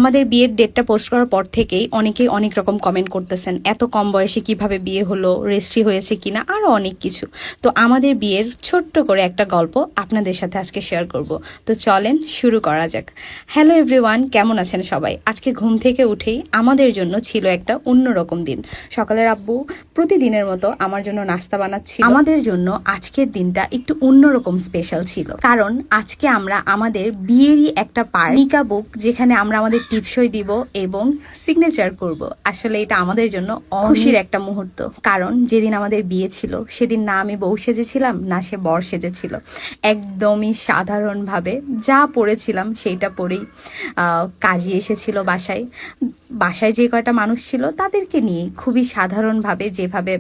আমাদের বিয়ের ডেটটা পোস্ট করার পর থেকেই অনেকেই অনেক রকম কমেন্ট করতেছেন, এত কম বয়সে কিভাবে বিয়ে হলো, রেজিস্ট্রি হয়েছে কিনা, আরো অনেক কিছু। তো আমাদের বিয়ের ছোট্ট করে একটা গল্প আপনাদের সাথে আজকে শেয়ার করব। তো চলেন শুরু করা যাক। হ্যালো এভরিওয়ান, কেমন আছেন সবাই? আজকে ঘুম থেকে উঠেই আমাদের জন্য ছিল একটা অন্যরকম দিন। সকালের আব্বু প্রতিদিনের মতো আমার জন্য নাস্তা বানাচ্ছিল। আমাদের জন্য আজকের দিনটা একটু অন্যরকম স্পেশাল ছিল, কারণ আজকে আমরা আমাদের বিয়েরই একটা পার্ট নিকা বুক, যেখানে আমরা আমাদের টিপসই দিব এবং সিগনেচার করব। আসলে এটা আমাদের জন্য খুশির একটা মুহূর্ত, কারণ যেদিন আমাদের বিয়ে ছিল সেদিন না আমি বউ সেজেছিলাম না সে বর সেজেছিল। একদমই সাধারণভাবে যা পড়েছিলাম সেইটা পরেই কাজী এসেছিল বাসায়। বাসায় যে কয়টা মানুষ ছিল তাদেরকে নিয়ে খুবই সাধারণভাবে, যেভাবে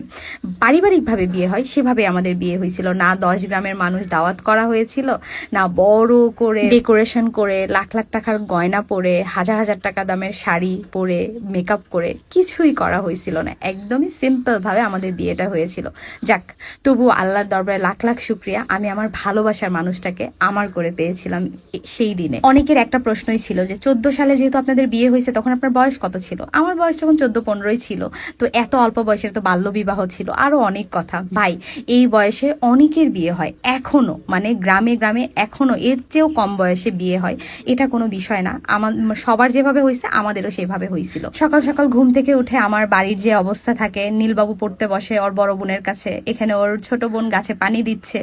পারিবারিকভাবে বিয়ে হয় সেভাবে আমাদের বিয়ে হয়েছিল। না 10 গ্রামের মানুষ দাওয়াত করা হয়েছিল, না বড় করে ডেকোরেশন করে লাখ লাখ টাকার গয়না পরে হাজার হাজার টাকা দামের শাড়ি পরে মেকআপ করে কিছুই করা হয়েছিল না। একদমই সিম্পল ভাবে আমাদের বিয়েটা হয়েছিল। যাক, তবু আল্লাহর দরবারে লাখ লাখ শুক্রিয়া, আমি আমার ভালোবাসার মানুষটাকে আমার করে পেয়েছিলাম সেই দিনে। অনেকের একটা প্রশ্নই ছিল যে 14 সালে যেহেতু আপনাদের বিয়ে হয়েছে তখন আপনার বয়স কত ছিল? আমার বয়স যখন 14-15 ছিল, তো এত অল্প বয়সের তো বাল্য বিবাহ ছিল, আরো অনেক কথা। ভাই, এই বয়সে অনেকের বিয়ে হয় এখনো, মানে গ্রামে গ্রামে এখনো এর চেয়েও কম বয়সে বিয়ে হয়। এটা কোনো বিষয় না, আমার সবার যেভাবে হয়েছে আমাদেরও সেভাবে হয়েছিল। সকাল সকাল ঘুম থেকে উঠে আমার বাড়ির যে অবস্থা থাকে, নীলবাবু পড়তে বসে ওর বড় বোনের কাছে, এখানে ওর ছোট বোন গাছে পানি দিচ্ছে।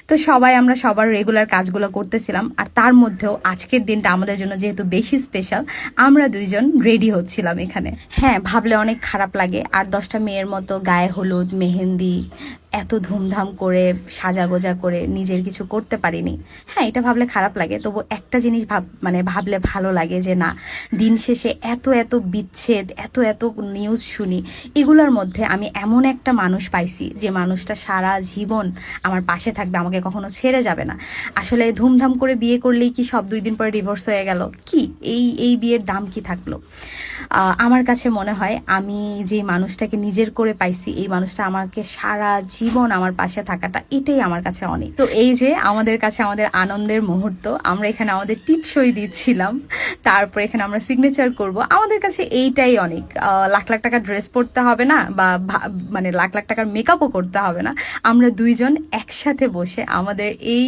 তো সবাই আমরা সবার রেগুলার কাজগুলো করতেছিলাম। আর তার মধ্যেও আজকের দিনটা আমাদের জন্য যেহেতু বেশি স্পেশাল, আমরা দুইজন রেডি হচ্ছিলাম এখানে। হ্যাঁ, ভাবলে অনেক খারাপ লাগে। আর 10টা মেয়ের মতো গায়ে হলুদ, মেহেন্দি, এত ধুমধাম করে সাজাগোজা করে নিজের কিছু করতে পারিনি। হ্যাঁ, এটা ভাবলে খারাপ লাগে, তবু একটা জিনিস ভাবলে ভালো লাগে যে না, দিন শেষে এত এত বিচ্ছেদ, এত এত নিউজ শুনি, এগুলোর মধ্যে আমি এমন একটা মানুষ পাইছি যে মানুষটা সারা জীবন আমার পাশে থাকবে, আমাকে কখনো ছেড়ে যাবে না। আসলে ধুমধাম করে বিয়ে করলেই কি সব 2 দিন পরে ডিভোর্স হয়ে গেল? কি এই বিয়ের দাম কি থাকলো? আমার কাছে মনে হয় আমি যে মানুষটাকে নিজের করে পাইছি, এই মানুষটা আমাকে সারা জীবন আমার পাশে থাকাটা, এটাই আমার কাছে অনেক। তো এই যে আমাদের কাছে আমাদের আনন্দের মুহূর্ত, আমরা এখানে আমাদের টিপসই দিচ্ছিলাম, তারপর এখানে আমরা সিগনেচার করব, আমাদের কাছে এইটাই অনেক। লাখ লাখ টাকা ড্রেস পরতে হবে না, বা মানে লাখ লাখ টাকার মেকআপও করতে হবে না। আমরা দুইজন একসাথে বসে আমাদের এই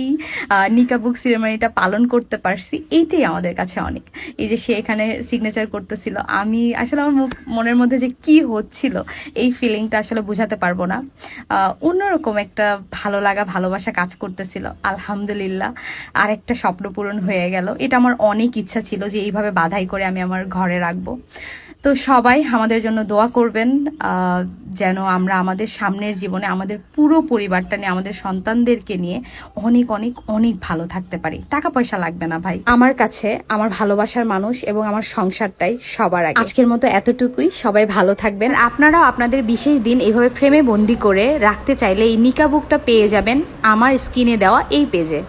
নিকা বুক সেরেমনিটা পালন করতে পারছি, এইটাই আমাদের কাছে অনেক। এই যে সে এখানে সিগনেচার করতেছিল, আমি আসলে আমার মনের মধ্যে যে কি হচ্ছিল এই ফিলিংটা আসলে বোঝাতে পারবো না। অন্যরকম একটা ভালো লাগা, ভালোবাসা কাজ করতেছিল। আলহামদুলিল্লাহ, আর একটা স্বপ্ন পূরণ হয়ে গেল। এটা আমার অনেক ইচ্ছা ছিল যে এইভাবে বাধাই করে আমি আমার ঘরে রাখবো। তো সবাই আমাদের জন্য দোয়া করবেন, যেন আমরা আমাদের সামনের জীবনে আমাদের পুরো পরিবারটা নিয়ে, আমাদের সন্তানদেরকে নিয়ে অনেক অনেক অনেক ভালো থাকতে পারি। টাকা পয়সা লাগবে না ভাই, আমার কাছে আমার ভালোবাসার মানুষ এবং আমার সংসারটাই সবার আগে। আজকের মতো এতটুকুই, সবাই ভালো থাকবেন। আপনারাও আপনাদের বিশেষ দিন এইভাবে ফ্রেমে বন্দি করে রাখতে চাইলে এই নিকা বুকটা পেয়ে যাবেন আমার স্ক্রিনে দেওয়া এই পেজে।